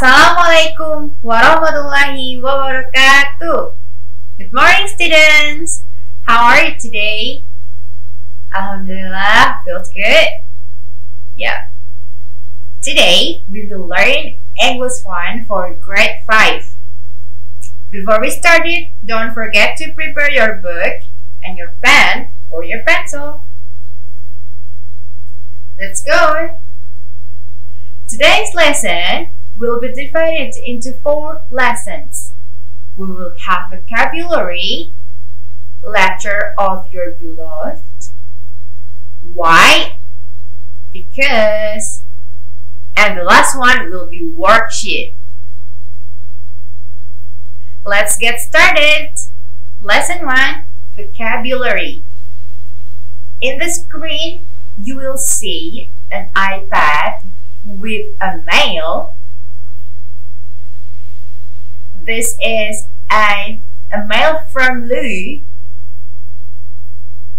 Assalamualaikum warahmatullahi wabarakatuh. Good morning, students. How are you today? Alhamdulillah, feels good. Yeah. Today we will learn English 1 for grade 5. Before we start it, don't forget to prepare your book and your pen or your pencil. Let's go. Today's lesson will be divided into 4 lessons. We will have vocabulary, letter of your beloved, why, because, and the last one will be worksheet. Let's get started. Lesson 1, vocabulary. In the screen, you will see an iPad with a mail. This is a mail from Lou.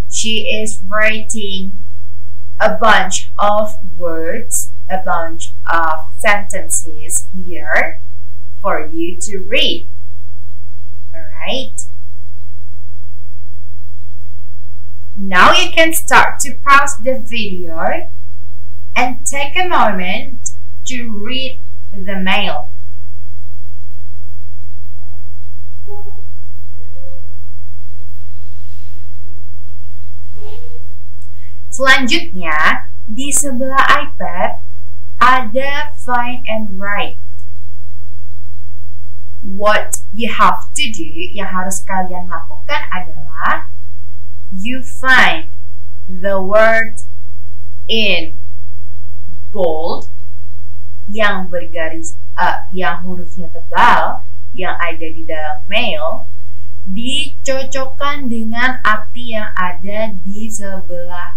She is writing a bunch of words, a bunch of sentences here for you to read. Alright? Now you can start to pause the video and take a moment to read the mail. Selanjutnya, di sebelah iPad ada find and write. What you have to do, yang harus kalian lakukan adalah you find the word in bold, yang bergaris, yang hurufnya tebal, yang ada di dalam mail, dicocokkan dengan arti yang ada di sebelah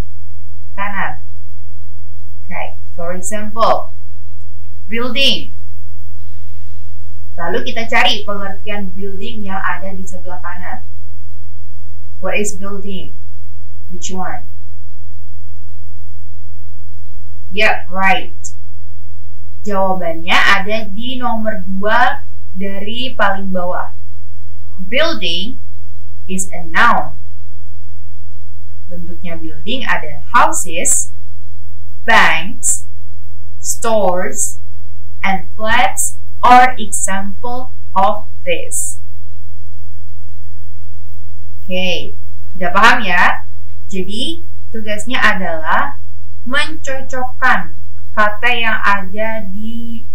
kanan. Okay, for example, building. Lalu kita cari pengertian building yang ada di sebelah kanan. What is building? Which one? Yep, right. Jawabannya ada di nomor 2 dari paling bawah. Building is a noun. Bentuknya building ada houses, banks, stores, and flats are example of this. Oke, udah paham ya? Jadi, tugasnya adalah mencocokkan kata yang ada di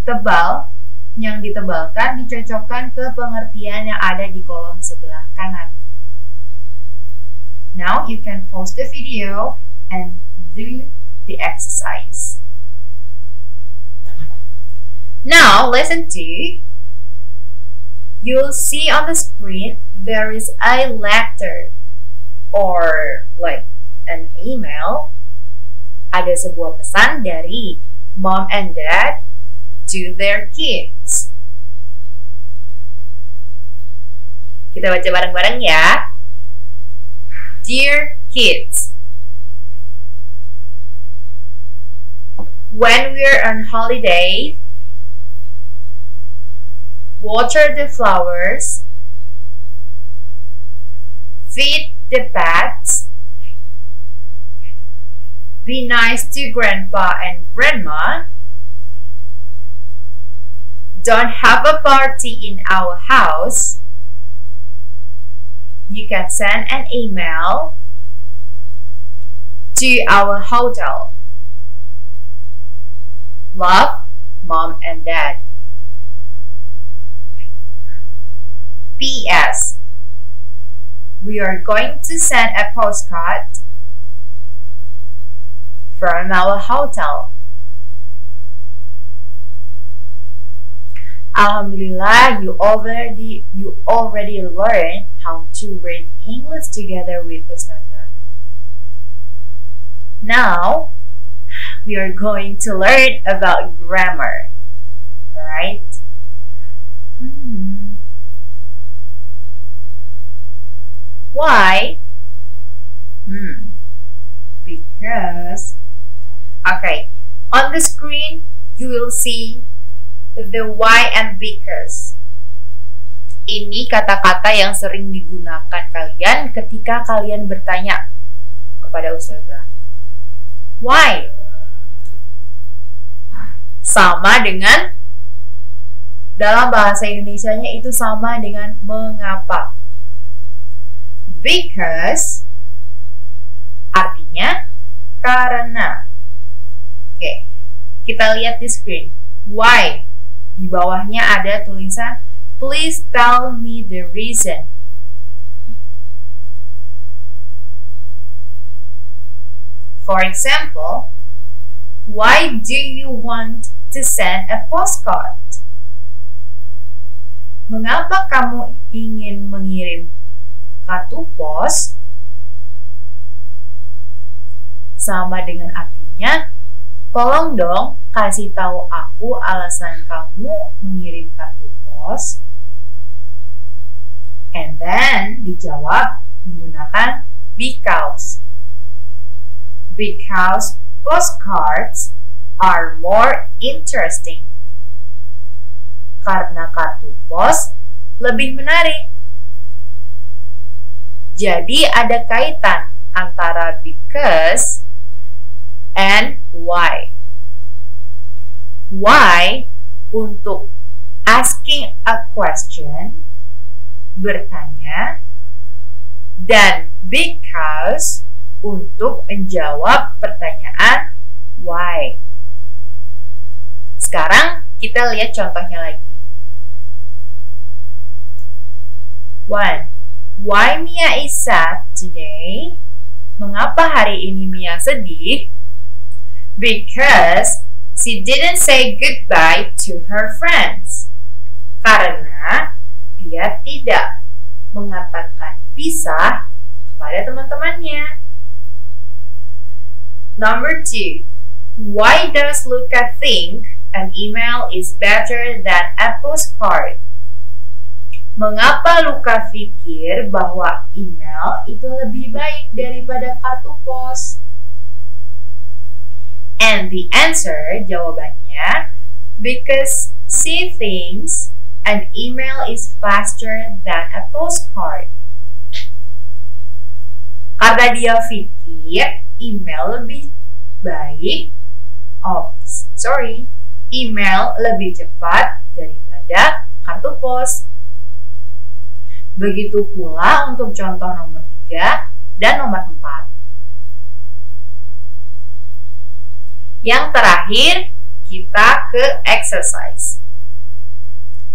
tebal, yang ditebalkan, dicocokkan ke pengertian yang ada di kolom sebelah kanan. Now you can pause the video and do the exercise. Now listen to. You'll see on the screen there is a letter or like an email. Ada sebuah pesan dari mom and dad to their kids. Kita baca bareng-bareng ya. Dear kids, when we're on holiday, water the flowers, feed the pets, be nice to grandpa and grandma, don't have a party in our house. You can send an email to our hotel. Love, Mom and Dad. P.S. We are going to send a postcard from our hotel. Alhamdulillah, you already learned how to read English together with Ustazah. Now, we are going to learn about grammar. Alright? Why? Because, okay, on the screen, you will see the why and because. Ini kata-kata yang sering digunakan kalian ketika kalian bertanya kepada ustazah. Why? Sama dengan dalam bahasa Indonesianya itu sama dengan mengapa. Because artinya karena. Oke, kita lihat di screen. Why? Di bawahnya ada tulisan please tell me the reason. For example, why do you want to send a postcard? Mengapa kamu ingin mengirim kartu pos? Sama dengan artinya, tolong dong kasih tahu aku alasan kamu mengirim kartu pos. And then dijawab menggunakan because. Because postcards are more interesting. Karena kartu pos lebih menarik. Jadi ada kaitan antara because and why. Why untuk asking a question, bertanya, dan because untuk menjawab pertanyaan why. Sekarang kita lihat contohnya lagi. 1. Why Mia is sad today? Mengapa hari ini Mia sedih? Because she didn't say goodbye to her friends. Karena dia tidak mengatakan pisah kepada teman-temannya. Number 2. Why does Luca think an email is better than a postcard? Mengapa Luca pikir bahwa email itu lebih baik daripada kartu pos? And the answer, jawabannya, because she thinks an email is faster than a postcard. Karena dia pikir email lebih baik, email lebih cepat daripada kartu pos. Begitu pula untuk contoh nomor 3 dan nomor 4. Yang terakhir, kita ke exercise.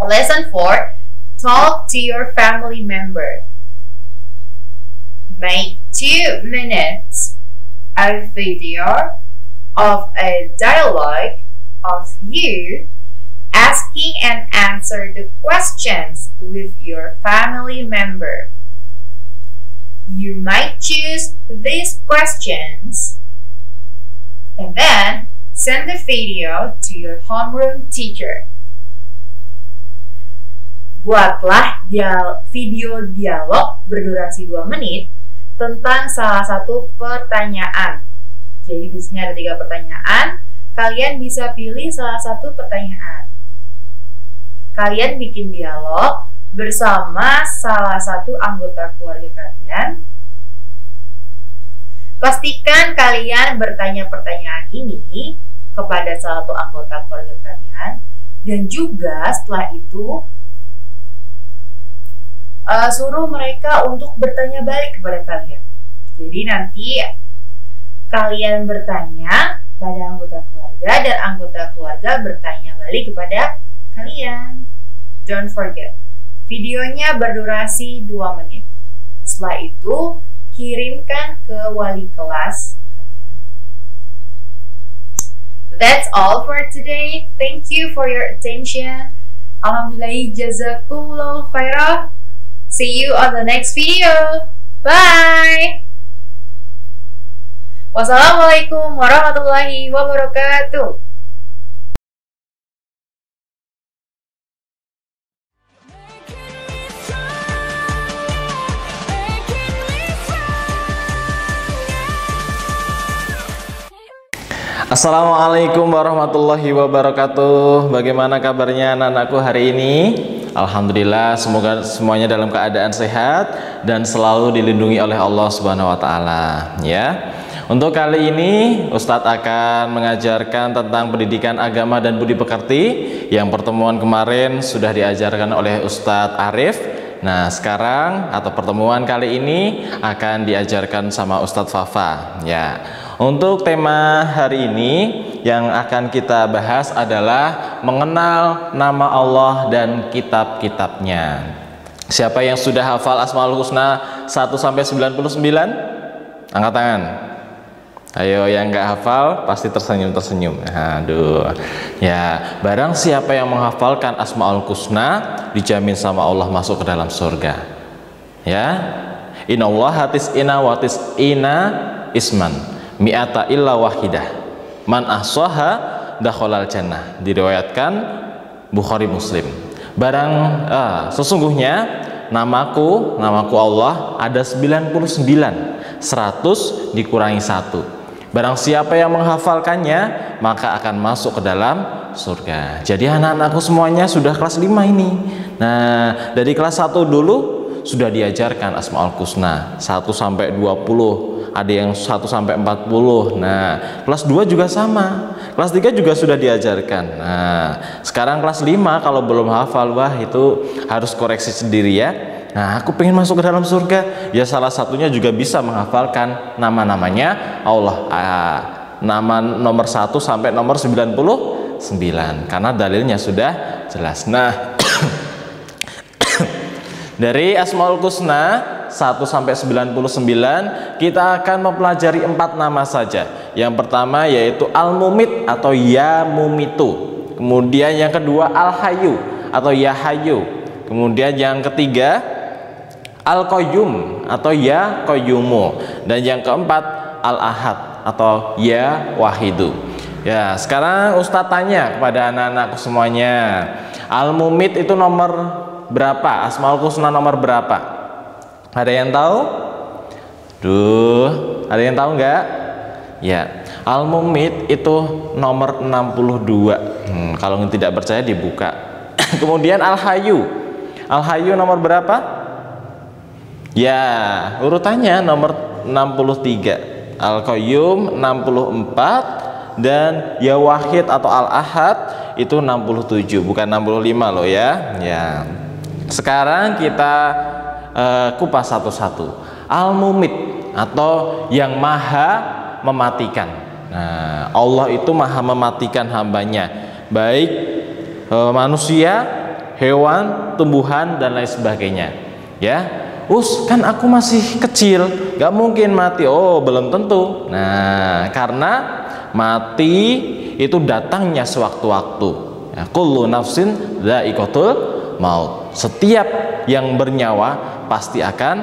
Lesson 4, talk to your family member. Make 2 minutes a video of a dialogue of you asking and answer the questions with your family member. You might choose these questions and then send the video to your homeroom teacher. Buatlah video dialog berdurasi 2 menit tentang salah satu pertanyaan. Jadi di sini ada 3 pertanyaan. Kalian bisa pilih salah satu pertanyaan. Kalian bikin dialog bersama salah satu anggota keluarga kalian. Pastikan kalian bertanya pertanyaan ini kepada salah satu anggota keluarga kalian. Dan juga setelah itu suruh mereka untuk bertanya balik kepada kalian. Jadi nanti kalian bertanya pada anggota keluarga dan anggota keluarga bertanya balik kepada kalian. Don't forget, videonya berdurasi 2 menit. Setelah itu, kirimkan ke wali kelas kalian. That's all for today. Thank you for your attention. Alhamdulillah, jazakumullah khairah. See you on the next video. Bye. Wassalamualaikum warahmatullahi wabarakatuh. Assalamualaikum warahmatullahi wabarakatuh. Bagaimana kabarnya anak-anakku hari ini? Alhamdulillah, semoga semuanya dalam keadaan sehat dan selalu dilindungi oleh Allah Subhanahu wa taala, ya. Untuk kali ini Ustadz akan mengajarkan tentang pendidikan agama dan budi pekerti. Yang pertemuan kemarin sudah diajarkan oleh Ustadz Arif. Nah, sekarang atau pertemuan kali ini akan diajarkan sama Ustadz Fafa, ya. Untuk tema hari ini yang akan kita bahas adalah mengenal nama Allah dan kitab-kitabnya. Siapa yang sudah hafal Asmaul Husna 1 sampai 99? Angkat tangan. Ayo, yang nggak hafal pasti tersenyum-tersenyum. Aduh. Ya, barang siapa yang menghafalkan Asmaul Husna dijamin sama Allah masuk ke dalam surga. Ya. Innallaha tis'ina wa tis'ina isman mi'ata illa wahidah man ahsaha dakhalal jannah. Diriwayatkan Bukhari Muslim. Sesungguhnya namaku Allah ada 99, 100 dikurangi 1. Barang siapa yang menghafalkannya maka akan masuk ke dalam surga. Jadi anak-anakku semuanya sudah kelas 5 ini. Nah, dari kelas 1 dulu sudah diajarkan Asmaul Husna 1 sampai 20, ada yang 1 sampai 40. Nah, kelas 2 juga sama. Kelas 3 juga sudah diajarkan. Nah, sekarang kelas 5 kalau belum hafal, wah itu harus koreksi sendiri ya. Nah, aku pengen masuk ke dalam surga. Ya salah satunya juga bisa menghafalkan nama-namanya Allah. Nama nomor 1 sampai nomor 99 karena dalilnya sudah jelas. Nah, dari Asmaul Husna 1 sampai 99 kita akan mempelajari 4 nama saja. Yang pertama yaitu Al-Mumit atau Ya Mumitu. Kemudian yang kedua Al-Hayyu atau Ya Hayyu. Kemudian yang ketiga Al-Qayyum atau Ya Qayyumu. Dan yang keempat Al-Ahad atau Ya Wahidu. Ya, sekarang Ustadz tanya kepada anak-anakku semuanya, Al-Mumit itu nomor berapa? Asmaul Husna nomor berapa? Ada yang tahu? Ada yang tahu nggak? Ya, Al-Mumit itu nomor 62. Kalau tidak percaya dibuka. Kemudian Al-Hayyu. Al-Hayyu nomor berapa? Ya, urutannya nomor 63. Al-Qayyum 64 dan Ya Wahid atau Al-Ahad itu 67, bukan 65 loh ya. Ya. Sekarang kita kupas satu-satu. Al-Mumit atau yang maha mematikan. Nah, Allah itu maha mematikan hambanya, baik manusia, hewan, tumbuhan dan lain sebagainya. Ya, kan aku masih kecil, gak mungkin mati. Oh, belum tentu. Nah, karena mati itu datangnya sewaktu-waktu. Ya, kullu nafsin dha'iqatul maut. Setiap yang bernyawa pasti akan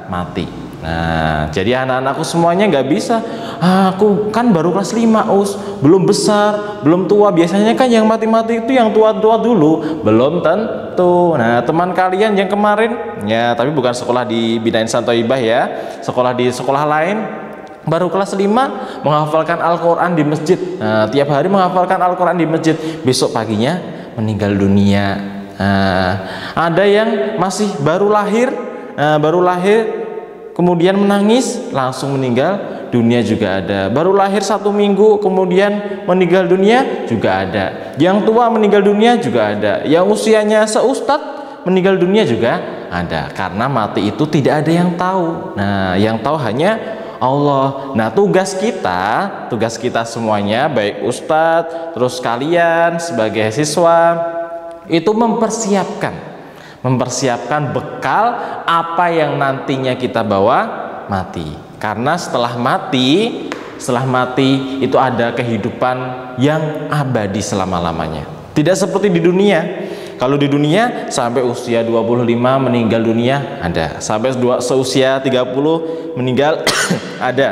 mati. Nah, jadi anak-anakku semuanya nggak bisa. Aku kan baru kelas 5 belum besar, belum tua. Biasanya kan yang mati-mati itu yang tua-tua dulu. Belum tentu. Nah, teman kalian yang kemarin, ya tapi bukan sekolah di Bina Insan Thaibah ya, sekolah di sekolah lain, baru kelas 5 menghafalkan Al-Quran di masjid. Nah, tiap hari menghafalkan Al-Quran di masjid. Besok paginya meninggal dunia. Ada yang masih baru lahir kemudian menangis langsung meninggal dunia juga ada. Baru lahir 1 minggu kemudian meninggal dunia juga ada. Yang tua meninggal dunia juga ada. Yang usianya seustad meninggal dunia juga ada. Karena mati itu tidak ada yang tahu. Nah, yang tahu hanya Allah. Nah, tugas kita semuanya, baik ustadz terus kalian sebagai siswa, itu mempersiapkan bekal apa yang nantinya kita bawa mati. Karena setelah mati itu ada kehidupan yang abadi selama-lamanya. Tidak seperti di dunia. Kalau di dunia sampai usia 25 meninggal dunia ada, sampai seusia 30 meninggal ada.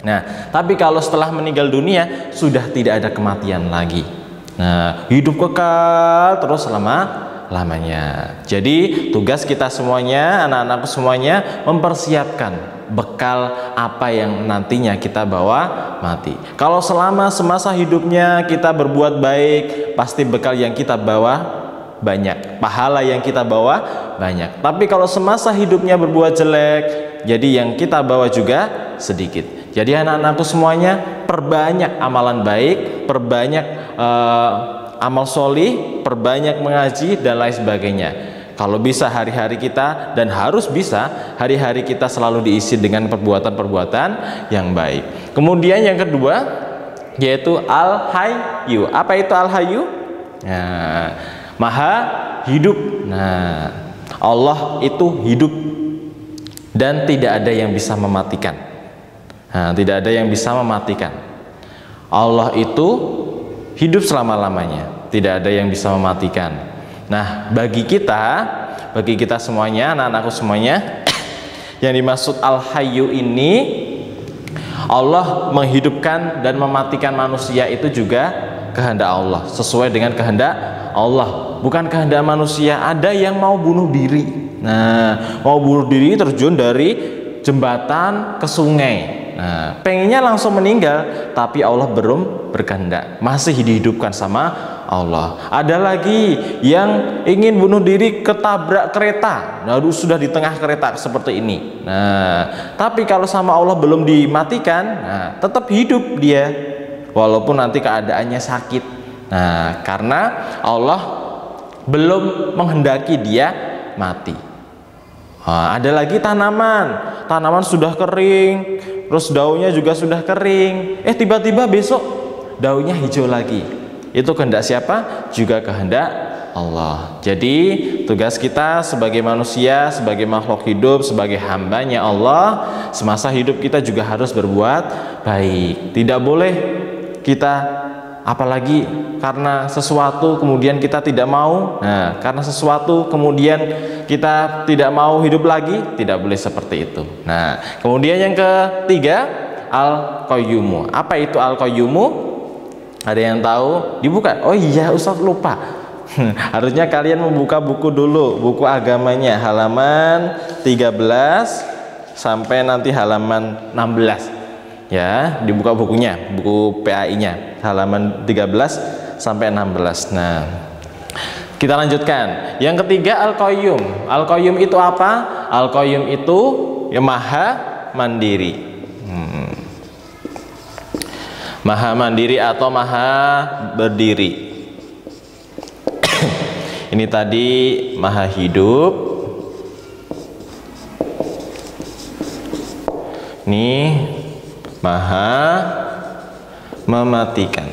Nah, tapi kalau setelah meninggal dunia sudah tidak ada kematian lagi. Nah, hidup kekal terus selama lamanya. Jadi tugas kita semuanya, anak-anakku semuanya, mempersiapkan bekal apa yang nantinya kita bawa mati. Kalau selama semasa hidupnya kita berbuat baik, pasti bekal yang kita bawa banyak, pahala yang kita bawa banyak. Tapi kalau semasa hidupnya berbuat jelek, jadi yang kita bawa juga sedikit. Jadi anak-anakku semuanya, perbanyak amalan baik, perbanyak amal solih, perbanyak mengaji dan lain sebagainya. Kalau bisa hari-hari kita, dan harus bisa hari-hari kita selalu diisi dengan perbuatan-perbuatan yang baik. Kemudian yang kedua yaitu Al-Hayyu. Apa itu Al-Hayyu? Nah, Maha hidup. Nah, Allah itu hidup dan tidak ada yang bisa mematikan. Nah, tidak ada yang bisa mematikan. Allah itu hidup selama-lamanya, tidak ada yang bisa mematikan. Nah, bagi kita semuanya, anak-anakku semuanya, yang dimaksud Al-Hayyu ini, Allah menghidupkan dan mematikan manusia itu juga kehendak Allah, sesuai dengan kehendak Allah, bukan kehendak manusia. Ada yang mau bunuh diri. Nah, mau bunuh diri terjun dari jembatan ke sungai. Nah, pengennya langsung meninggal, tapi Allah belum berkehendak, masih dihidupkan sama Allah. Ada lagi yang ingin bunuh diri ketabrak kereta, lalu sudah di tengah kereta seperti ini. Nah, tapi kalau sama Allah belum dimatikan, nah, tetap hidup dia, walaupun nanti keadaannya sakit. Nah, karena Allah belum menghendaki dia mati. Nah, ada lagi tanaman sudah kering, terus daunnya juga sudah kering, tiba-tiba besok daunnya hijau lagi. Itu kehendak siapa? Juga kehendak Allah. Jadi tugas kita sebagai manusia, sebagai makhluk hidup, sebagai hambanya Allah, semasa hidup kita juga harus berbuat baik. Tidak boleh kita apalagi karena sesuatu kemudian kita tidak mau. Nah, karena sesuatu kemudian kita tidak mau hidup lagi, tidak boleh seperti itu. Nah, kemudian yang ketiga, Al-Qayyumu. Apa itu Al-Qayyumu? Ada yang tahu? Dibuka. Oh iya, Ustaz lupa. Harusnya kalian membuka buku dulu, buku agamanya, halaman 13 sampai nanti halaman 16. Ya, dibuka bukunya, buku PAI-nya, halaman 13 sampai 16. Nah, kita lanjutkan. Yang ketiga, Al-Qayyum. Al-Qayyum itu apa? Al-Qayyum itu yang maha mandiri. Maha mandiri atau maha berdiri. Ini tadi maha hidup. Ini maha mematikan.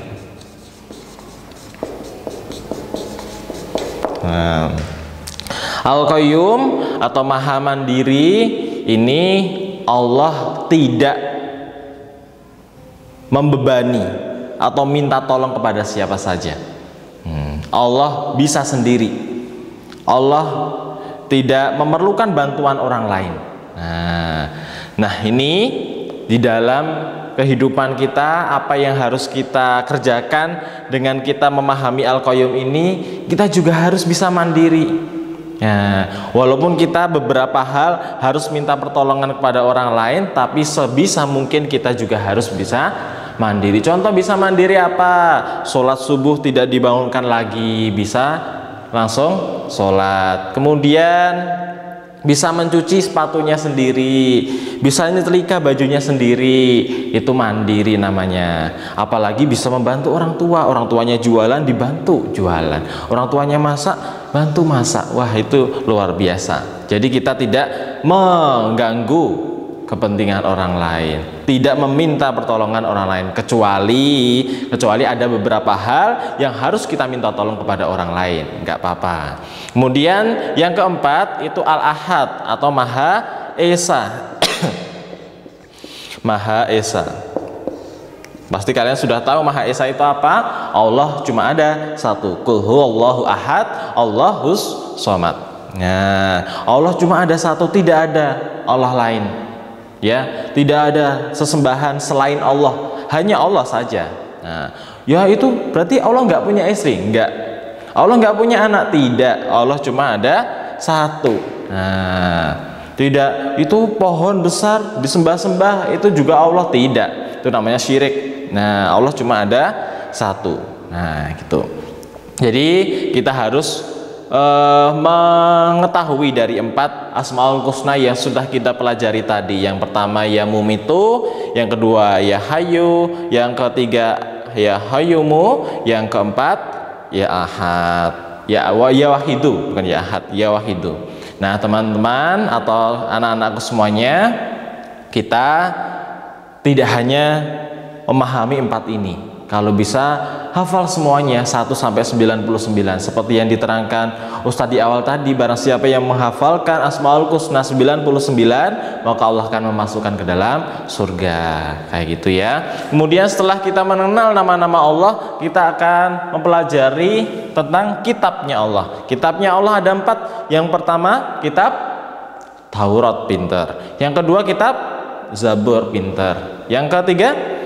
Nah, Al-Qayyum atau maha mandiri ini Allah tidak membebani atau minta tolong kepada siapa saja. Allah bisa sendiri. Allah tidak memerlukan bantuan orang lain. Nah, ini di dalam kehidupan kita, apa yang harus kita kerjakan dengan kita memahami Al-Qayyum ini, kita juga harus bisa mandiri. Walaupun kita beberapa hal harus minta pertolongan kepada orang lain, tapi sebisa mungkin kita juga harus bisa mandiri. Contoh bisa mandiri apa? Sholat subuh tidak dibangunkan lagi, bisa langsung sholat. Kemudian bisa mencuci sepatunya sendiri, bisa nyetrika bajunya sendiri, itu mandiri namanya. Apalagi bisa membantu orang tua, orang tuanya jualan dibantu jualan, orang tuanya masak bantu masak. Wah, itu luar biasa. Jadi kita tidak mengganggu kepentingan orang lain, tidak meminta pertolongan orang lain, kecuali ada beberapa hal yang harus kita minta tolong kepada orang lain, nggak apa-apa. Kemudian yang keempat itu Al-Ahad atau Maha Esa. Maha Esa. Pasti kalian sudah tahu Maha Esa itu apa? Allah cuma ada satu. Qul huwallahu ahad, Allahus somad. Nah, Allah cuma ada satu, tidak ada Allah lain. Ya, tidak ada sesembahan selain Allah, hanya Allah saja. Nah, ya itu berarti Allah nggak punya istri? Enggak. Allah nggak punya anak, tidak. Allah cuma ada satu. Nah, tidak itu pohon besar disembah-sembah itu juga Allah, tidak. Itu namanya syirik. Nah, Allah cuma ada satu. Nah, gitu. Jadi kita harus mengetahui dari 4 Asmaul Husna yang sudah kita pelajari tadi. Yang pertama ya Mumitu, yang kedua ya Hayyu, yang ketiga ya Hayyumu, yang keempat ya Ahad, ya Wahidu, bukan ya Ahad, ya Wahidu. Nah, teman-teman atau anak-anakku semuanya, kita tidak hanya memahami 4 ini. Kalau bisa hafal semuanya 1 sampai 99 seperti yang diterangkan Ustadz di awal tadi. Barang siapa yang menghafalkan Asmaul Husna 99, maka Allah akan memasukkan ke dalam surga. Kayak gitu ya. Kemudian setelah kita mengenal nama-nama Allah, kita akan mempelajari tentang kitabnya Allah. Kitabnya Allah ada 4. Yang pertama kitab Taurat, pinter. Yang kedua kitab Zabur, pinter. Yang ketiga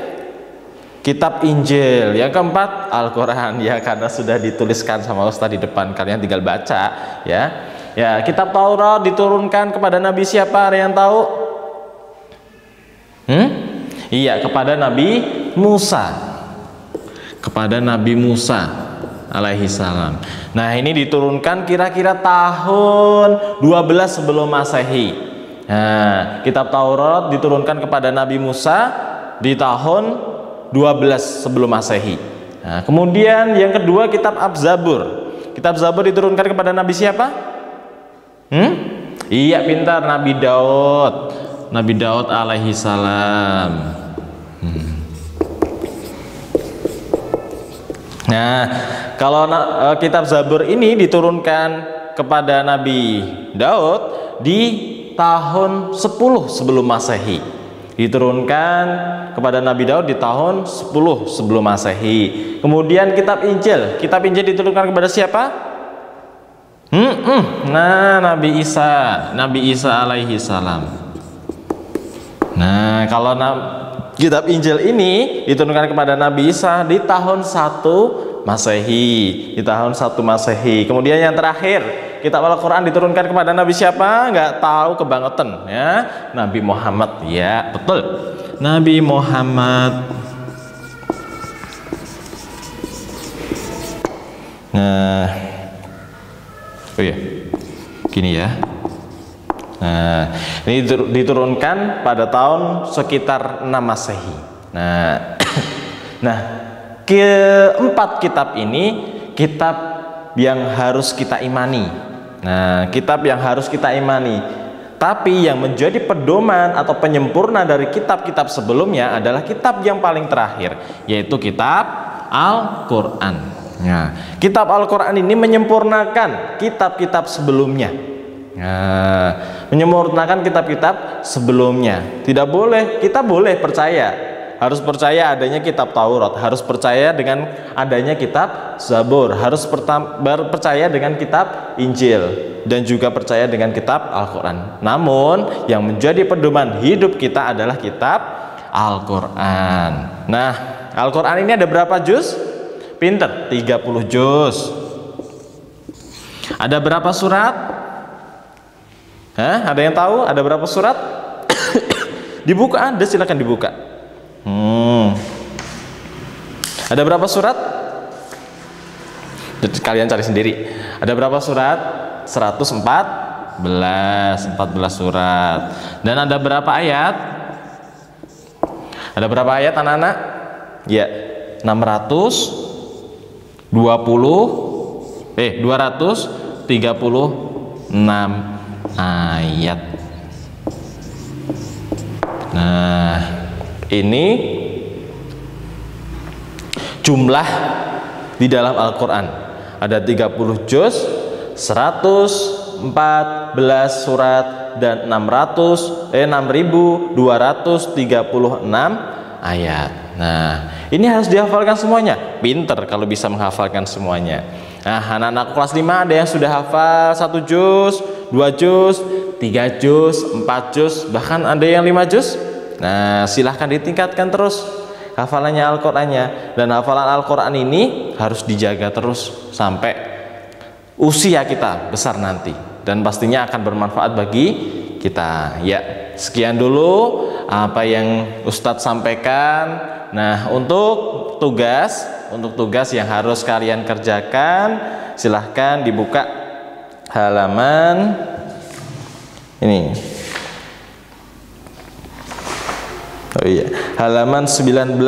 kitab Injil, yang keempat Al-Quran, ya karena sudah dituliskan sama Ustaz di depan, kalian tinggal baca ya. Ya, kitab Taurat diturunkan kepada Nabi siapa? Ada yang tahu? Iya, kepada Nabi Musa. Kepada Nabi Musa alaihi salam. Nah, ini diturunkan kira-kira tahun 12 sebelum Masehi. Nah, kitab Taurat diturunkan kepada Nabi Musa di tahun 12 sebelum Masehi. Nah, kemudian yang kedua kitab Zabur. Kitab Zabur diturunkan kepada Nabi siapa? Iya, pintar, Nabi Daud. Nabi Daud alaihi salam. Nah, kalau kitab Zabur ini diturunkan kepada Nabi Daud di tahun 10 sebelum Masehi. Diturunkan kepada Nabi Daud di tahun 10 sebelum Masehi. Kemudian kitab Injil. Kitab Injil diturunkan kepada siapa? Nah, Nabi Isa alaihi salam. Nah, kalau kitab Injil ini diturunkan kepada Nabi Isa di tahun 1 Masehi. Di tahun 1 Masehi. Kemudian yang terakhir kitab Al-Quran diturunkan kepada Nabi siapa? Nggak tahu, kebangetan ya. Nabi Muhammad, ya betul, Nabi Muhammad. Nah, oh ya, gini ya. Nah, ini diturunkan pada tahun sekitar 6 Masehi. Nah, keempat kitab ini kitab yang harus kita imani. Nah, kitab yang harus kita imani. Tapi yang menjadi pedoman atau penyempurna dari kitab-kitab sebelumnya adalah kitab yang paling terakhir, yaitu kitab Al-Quran. Nah, kitab Al-Quran ini menyempurnakan kitab-kitab sebelumnya. Nah, menyempurnakan kitab-kitab sebelumnya. Tidak boleh, kita boleh percaya, harus percaya adanya kitab Taurat, harus percaya dengan adanya kitab Zabur, harus percaya dengan kitab Injil, dan juga percaya dengan kitab Al-Quran. Namun yang menjadi pedoman hidup kita adalah kitab Al-Quran. Nah, Al-Quran ini ada berapa juz? Pinter, 30 juz. Ada berapa surat? Ada yang tahu ada berapa surat? Dibuka, ada, silakan dibuka. Ada berapa surat? Kalian cari sendiri. Ada berapa surat? 114 surat. Dan ada berapa ayat? Ada berapa ayat anak-anak? Ya, 236 ayat. Nah, ini jumlah di dalam Al-Quran. Ada 30 juz, 114 surat, dan 6.236 ayat. Nah, ini harus dihafalkan semuanya. Pinter kalau bisa menghafalkan semuanya. Nah, anak-anak kelas 5 ada yang sudah hafal 1 juz, 2 juz, 3 juz, 4 juz, bahkan ada yang 5 juz. Nah, silahkan ditingkatkan terus hafalannya Al-Qurannya. Dan hafalan Al-Quran ini harus dijaga terus sampai usia kita besar nanti, dan pastinya akan bermanfaat bagi kita. Ya, sekian dulu apa yang Ustadz sampaikan. Nah, untuk tugas yang harus kalian kerjakan, silahkan dibuka halaman ini. Oh iya, halaman 19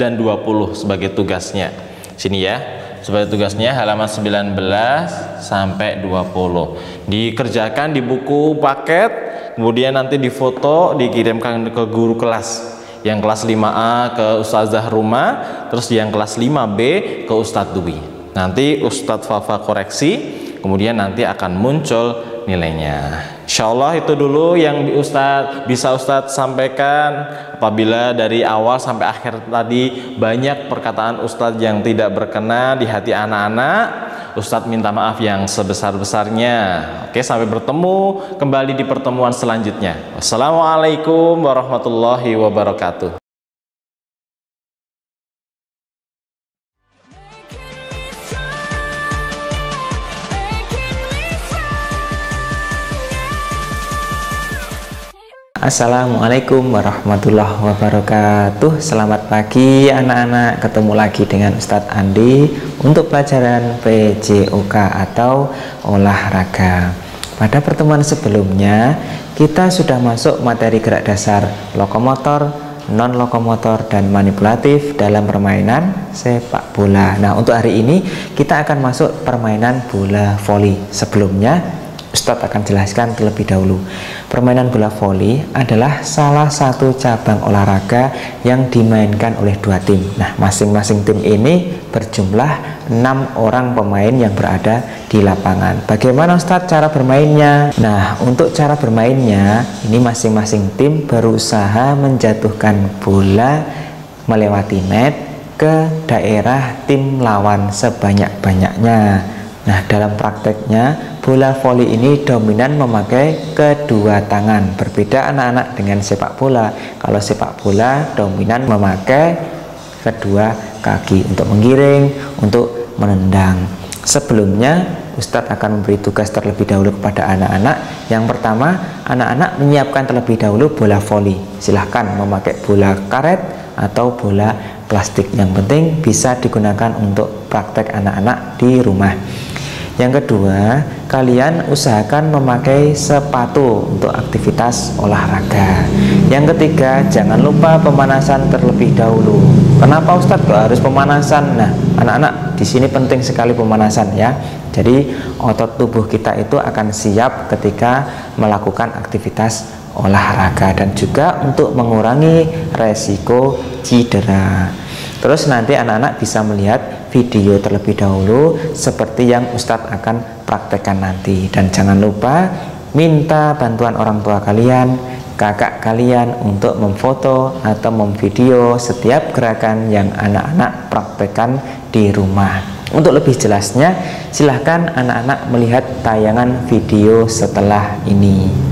dan 20 sebagai tugasnya. Sini ya, sebagai tugasnya halaman 19 sampai 20. Dikerjakan di buku paket, kemudian nanti difoto, dikirimkan ke guru kelas. Yang kelas 5A ke Ustazah Rumah, terus yang kelas 5B ke Ustadz Dwi. Nanti Ustadz Fafa koreksi, kemudian nanti akan muncul nilainya. Insya Allah itu dulu yang bisa Ustadz sampaikan. Apabila dari awal sampai akhir tadi banyak perkataan Ustadz yang tidak berkenan di hati anak-anak, Ustadz minta maaf yang sebesar-besarnya. Oke, sampai bertemu kembali di pertemuan selanjutnya. Wassalamualaikum warahmatullahi wabarakatuh. Assalamualaikum warahmatullahi wabarakatuh. Selamat pagi anak-anak, ketemu lagi dengan Ustadz Andi untuk pelajaran PJOK atau olahraga. Pada pertemuan sebelumnya kita sudah masuk materi gerak dasar lokomotor, non lokomotor, dan manipulatif dalam permainan sepak bola. Nah, untuk hari ini kita akan masuk permainan bola voli. Sebelumnya Ustadz akan jelaskan terlebih dahulu. Permainan bola voli adalah salah satu cabang olahraga yang dimainkan oleh dua tim. Nah, masing-masing tim ini berjumlah 6 orang pemain yang berada di lapangan. Bagaimana Ustadz cara bermainnya? Nah, untuk cara bermainnya, ini masing-masing tim berusaha menjatuhkan bola melewati net ke daerah tim lawan sebanyak-banyaknya. Nah, dalam prakteknya bola voli ini dominan memakai kedua tangan. Berbeda anak-anak dengan sepak bola. Kalau sepak bola dominan memakai kedua kaki untuk menggiring, untuk menendang. Sebelumnya Ustadz akan memberi tugas terlebih dahulu kepada anak-anak. Yang pertama, anak-anak menyiapkan terlebih dahulu bola voli. Silahkan memakai bola karet atau bola plastik. Yang penting bisa digunakan untuk praktek anak-anak di rumah. Yang kedua, kalian usahakan memakai sepatu untuk aktivitas olahraga. Yang ketiga, jangan lupa pemanasan terlebih dahulu. Kenapa Ustadz kok harus pemanasan? Nah, anak-anak, di sini penting sekali pemanasan ya. Jadi otot tubuh kita itu akan siap ketika melakukan aktivitas olahraga dan juga untuk mengurangi resiko cedera. Terus nanti anak-anak bisa melihat video terlebih dahulu seperti yang Ustadz akan praktekkan nanti. Dan jangan lupa minta bantuan orang tua kalian, kakak kalian untuk memfoto atau memvideo setiap gerakan yang anak-anak praktekkan di rumah. Untuk lebih jelasnya, silahkan anak-anak melihat tayangan video setelah ini.